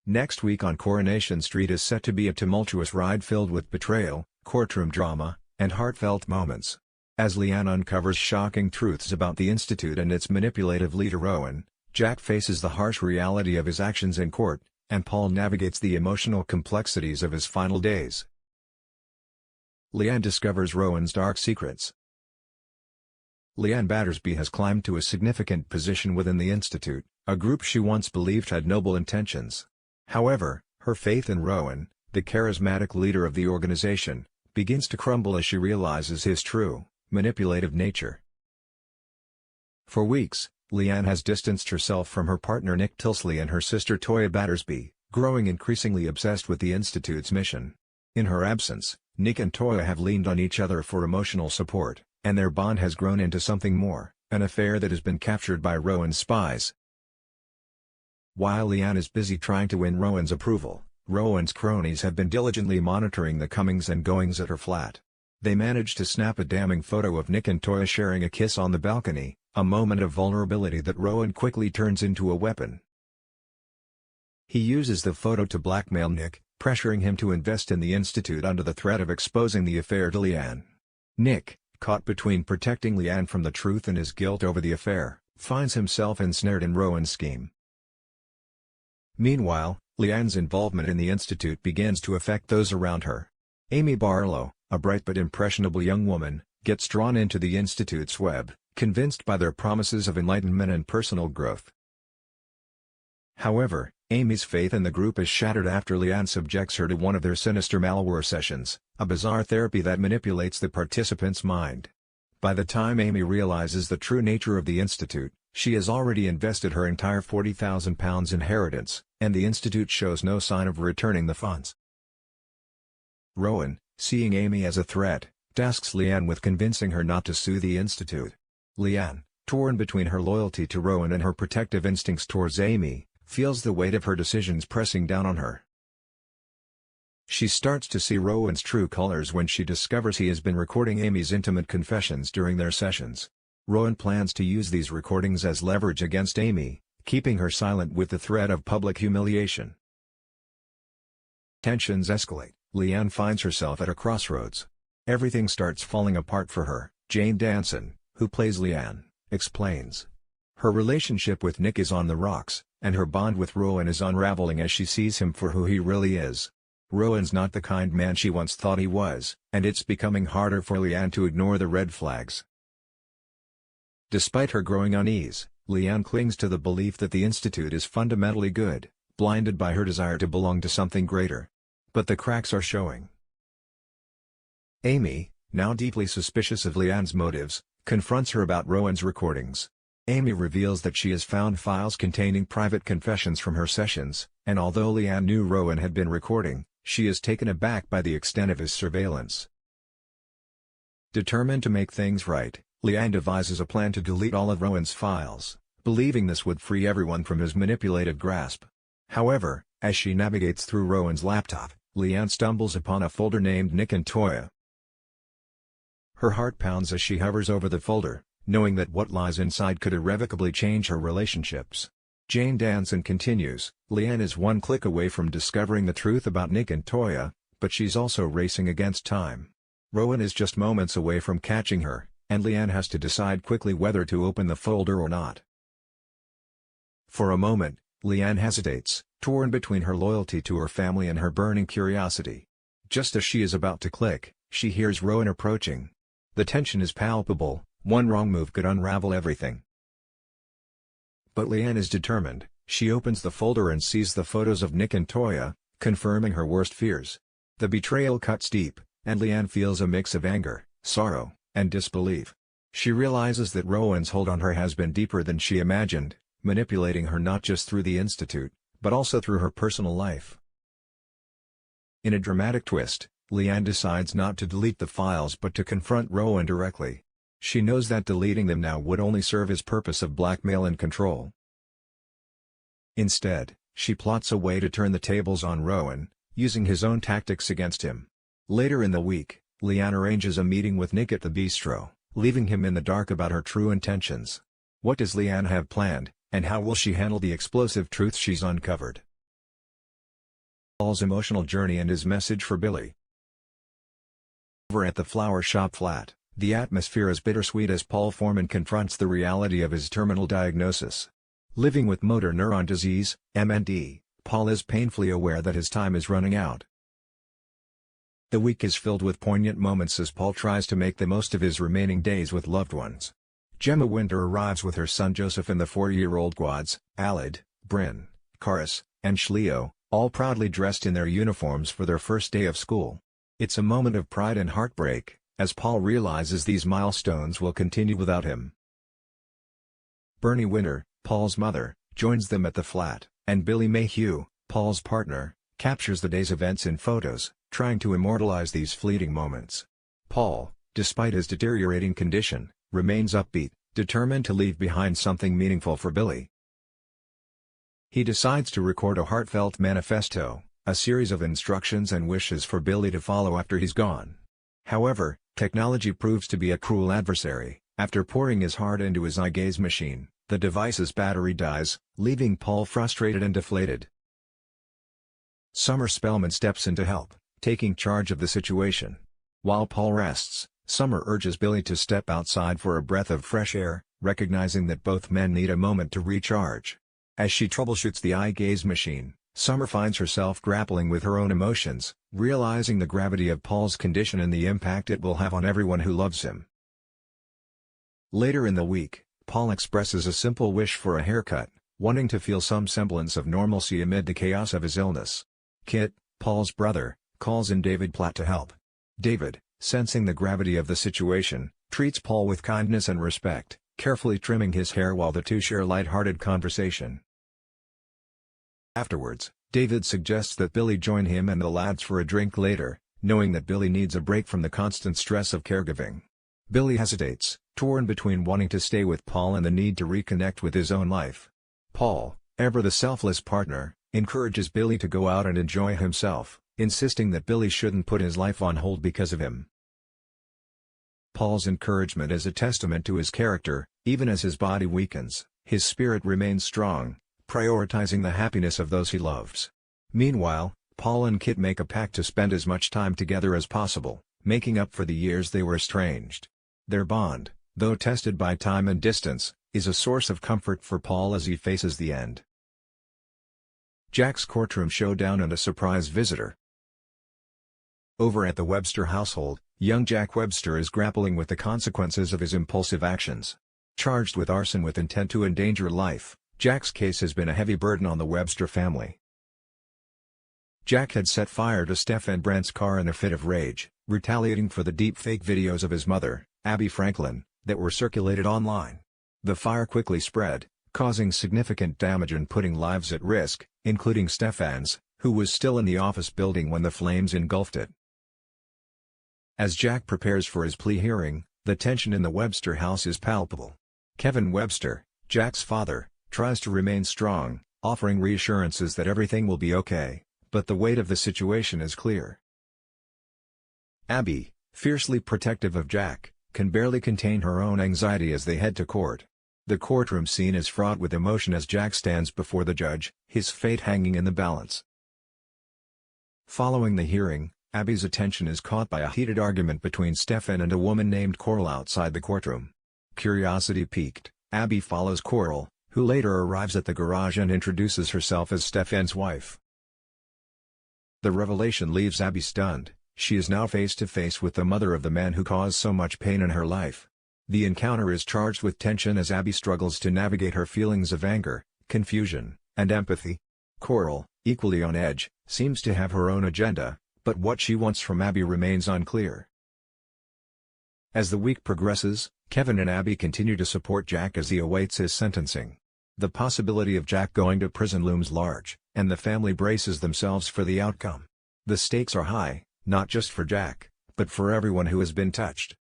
Next week on Coronation Street is set to be a tumultuous ride filled with betrayal, courtroom drama, and heartfelt moments. As Leanne uncovers shocking truths about the Institute and its manipulative leader Rowan, Jack faces the harsh reality of his actions in court, and Paul navigates the emotional complexities of his final days. Leanne discovers Rowan's dark secrets. Leanne Battersby has climbed to a significant position within the Institute, a group she once believed had noble intentions. However, her faith in Rowan, the charismatic leader of the organization, begins to crumble as she realizes his true, manipulative nature. For weeks, Leanne has distanced herself from her partner Nick Tilsley and her sister Toya Battersby, growing increasingly obsessed with the Institute's mission. In her absence, Nick and Toya have leaned on each other for emotional support, and their bond has grown into something more, an affair that has been captured by Rowan's spies. While Leanne is busy trying to win Rowan's approval, Rowan's cronies have been diligently monitoring the comings and goings at her flat. They managed to snap a damning photo of Nick and Toya sharing a kiss on the balcony, a moment of vulnerability that Rowan quickly turns into a weapon. He uses the photo to blackmail Nick, pressuring him to invest in the Institute under the threat of exposing the affair to Leanne. Nick, caught between protecting Leanne from the truth and his guilt over the affair, finds himself ensnared in Rowan's scheme. Meanwhile, Leanne's involvement in the Institute begins to affect those around her. Amy Barlow, a bright but impressionable young woman, gets drawn into the Institute's web, convinced by their promises of enlightenment and personal growth. However, Amy's faith in the group is shattered after Leanne subjects her to one of their sinister malware sessions, a bizarre therapy that manipulates the participant's mind. By the time Amy realizes the true nature of the Institute, she has already invested her entire £40,000 inheritance, and the Institute shows no sign of returning the funds. Rowan, seeing Amy as a threat, tasks Leanne with convincing her not to sue the Institute. Leanne, torn between her loyalty to Rowan and her protective instincts towards Amy, feels the weight of her decisions pressing down on her. She starts to see Rowan's true colors when she discovers he has been recording Amy's intimate confessions during their sessions. Rowan plans to use these recordings as leverage against Amy, keeping her silent with the threat of public humiliation. Tensions escalate. Leanne finds herself at a crossroads. Everything starts falling apart for her. Jane Danson, who plays Leanne, explains. Her relationship with Nick is on the rocks, and her bond with Rowan is unraveling as she sees him for who he really is. Rowan's not the kind man she once thought he was, and it's becoming harder for Leanne to ignore the red flags. Despite her growing unease, Leanne clings to the belief that the Institute is fundamentally good, blinded by her desire to belong to something greater. But the cracks are showing. Amy, now deeply suspicious of Leanne's motives, confronts her about Rowan's recordings. Amy reveals that she has found files containing private confessions from her sessions, and although Leanne knew Rowan had been recording, she is taken aback by the extent of his surveillance. Determined to make things right, Leanne devises a plan to delete all of Rowan's files, believing this would free everyone from his manipulative grasp. However, as she navigates through Rowan's laptop, Leanne stumbles upon a folder named Nick and Toya. Her heart pounds as she hovers over the folder, knowing that what lies inside could irrevocably change her relationships. Jane Danson continues, Leanne is one click away from discovering the truth about Nick and Toya, but she's also racing against time. Rowan is just moments away from catching her, and Leanne has to decide quickly whether to open the folder or not. For a moment, Leanne hesitates, torn between her loyalty to her family and her burning curiosity. Just as she is about to click, she hears Rowan approaching. The tension is palpable. One wrong move could unravel everything. But Leanne is determined. She opens the folder and sees the photos of Nick and Toya, confirming her worst fears. The betrayal cuts deep, and Leanne feels a mix of anger, sorrow, and disbelief. She realizes that Rowan's hold on her has been deeper than she imagined, manipulating her not just through the Institute, but also through her personal life. In a dramatic twist, Leanne decides not to delete the files but to confront Rowan directly. She knows that deleting them now would only serve his purpose of blackmail and control. Instead, she plots a way to turn the tables on Rowan, using his own tactics against him. Later in the week, Leanne arranges a meeting with Nick at the bistro, leaving him in the dark about her true intentions. What does Leanne have planned, and how will she handle the explosive truths she's uncovered? Paul's emotional journey and his message for Billy. Over at the flower shop flat, the atmosphere is bittersweet as Paul Foreman confronts the reality of his terminal diagnosis. Living with motor neuron disease, MND, Paul is painfully aware that his time is running out. The week is filled with poignant moments as Paul tries to make the most of his remaining days with loved ones. Gemma Winter arrives with her son Joseph and the 4-year-old quads, Alid, Bryn, Karis, and Shleo, all proudly dressed in their uniforms for their first day of school. It's a moment of pride and heartbreak, as Paul realizes these milestones will continue without him. Bernie Winter, Paul's mother, joins them at the flat, and Billy Mayhew, Paul's partner, captures the day's events in photos, trying to immortalize these fleeting moments. Paul, despite his deteriorating condition, remains upbeat, determined to leave behind something meaningful for Billy. He decides to record a heartfelt manifesto, a series of instructions and wishes for Billy to follow after he's gone. However, technology proves to be a cruel adversary. After pouring his heart into his eye gaze machine, the device's battery dies, leaving Paul frustrated and deflated. Summer Spellman steps in to help, taking charge of the situation. While Paul rests, Summer urges Billy to step outside for a breath of fresh air, recognizing that both men need a moment to recharge. As she troubleshoots the eye gaze machine, Summer finds herself grappling with her own emotions, realizing the gravity of Paul's condition and the impact it will have on everyone who loves him. Later in the week, Paul expresses a simple wish for a haircut, wanting to feel some semblance of normalcy amid the chaos of his illness. Kit, Paul's brother, calls in David Platt to help. David, sensing the gravity of the situation, treats Paul with kindness and respect, carefully trimming his hair while the two share light-hearted conversation. Afterwards, David suggests that Billy join him and the lads for a drink later, knowing that Billy needs a break from the constant stress of caregiving. Billy hesitates, torn between wanting to stay with Paul and the need to reconnect with his own life. Paul, ever the selfless partner, encourages Billy to go out and enjoy himself, insisting that Billy shouldn't put his life on hold because of him. Paul's encouragement is a testament to his character. Even as his body weakens, his spirit remains strong, prioritizing the happiness of those he loves. Meanwhile, Paul and Kit make a pact to spend as much time together as possible, making up for the years they were estranged. Their bond, though tested by time and distance, is a source of comfort for Paul as he faces the end. Jack's courtroom showdown and a surprise visitor. Over at the Webster household, young Jack Webster is grappling with the consequences of his impulsive actions. Charged with arson with intent to endanger life, Jack's case has been a heavy burden on the Webster family. Jack had set fire to Stephen Brandt's car in a fit of rage, retaliating for the deepfake videos of his mother, Abby Franklin, that were circulated online. The fire quickly spread, causing significant damage and putting lives at risk, including Stephen's, who was still in the office building when the flames engulfed it. As Jack prepares for his plea hearing, the tension in the Webster house is palpable. Kevin Webster, Jack's father, tries to remain strong, offering reassurances that everything will be okay, but the weight of the situation is clear. Abby, fiercely protective of Jack, can barely contain her own anxiety as they head to court. The courtroom scene is fraught with emotion as Jack stands before the judge, his fate hanging in the balance. Following the hearing, Abby's attention is caught by a heated argument between Stephen and a woman named Coral outside the courtroom. Curiosity piqued, Abby follows Coral, who later arrives at the garage and introduces herself as Stephen's wife. The revelation leaves Abby stunned. She is now face to face with the mother of the man who caused so much pain in her life. The encounter is charged with tension as Abby struggles to navigate her feelings of anger, confusion, and empathy. Coral, equally on edge, seems to have her own agenda, but what she wants from Abby remains unclear. As the week progresses, Kevin and Abby continue to support Jack as he awaits his sentencing. The possibility of Jack going to prison looms large, and the family braces themselves for the outcome. The stakes are high, not just for Jack, but for everyone who has been touched.